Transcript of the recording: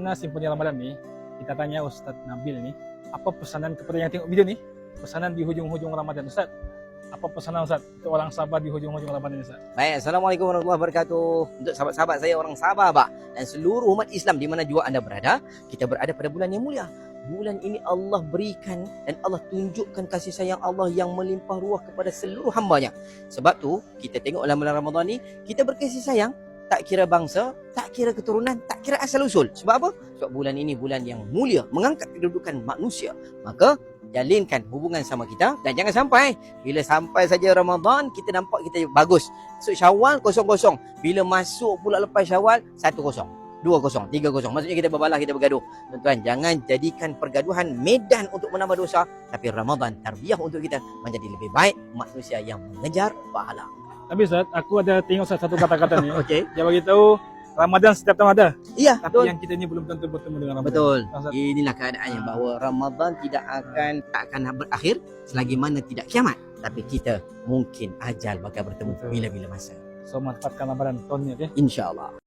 suasana Simponi Ramadan ni, kita tanya Ustaz Nabil ni, apa pesanan kepada yang tengok video ni? Pesanan di hujung-hujung Ramadan, Ustaz. Apa pesanan Ustaz untuk orang Sabah di hujung-hujung Ramadan ni, Ustaz? Baik, Assalamualaikum warahmatullahi wabarakatuh. Untuk sahabat-sahabat saya orang Sabah, Pak, dan seluruh umat Islam di mana juga anda berada, kita berada pada bulan yang mulia. Bulan ini Allah berikan dan Allah tunjukkan kasih sayang Allah yang melimpah ruah kepada seluruh hamba-Nya. Sebab tu, kita tengok dalam bulan Ramadan ni, kita berkasih sayang, tak kira bangsa, tak kira keturunan, tak kira asal-usul. Sebab apa? Sebab bulan ini bulan yang mulia, mengangkat kedudukan manusia. Maka, jalinkan hubungan sama kita dan jangan sampai bila sampai saja Ramadan kita nampak kita bagus. So Syawal 0-0. Bila masuk pula lepas Syawal 1-0, 2-0, 3-0. Maksudnya kita berbalah, kita bergaduh. Tuan-tuan, jangan jadikan pergaduhan medan untuk menambah dosa, tapi Ramadan tarbiyah untuk kita menjadi lebih baik manusia yang mengejar pahala. Tapi Ustaz, aku ada tengok Ustaz satu kata-kata ni. Okey. Dia beritahu Ramadan setiap tahun ada. Iya, Tapi betul. yang kita ni belum tentu bertemu dengan Ramadan. Betul. Ustaz. Inilah keadaannya bahawa Ramadan tak akan berakhir selagi mana tidak kiamat. Tapi kita mungkin ajal bakal bertemu Betul. bila-bila masa. So manfaatkan Ramadan tahun ni, okey? InsyaAllah.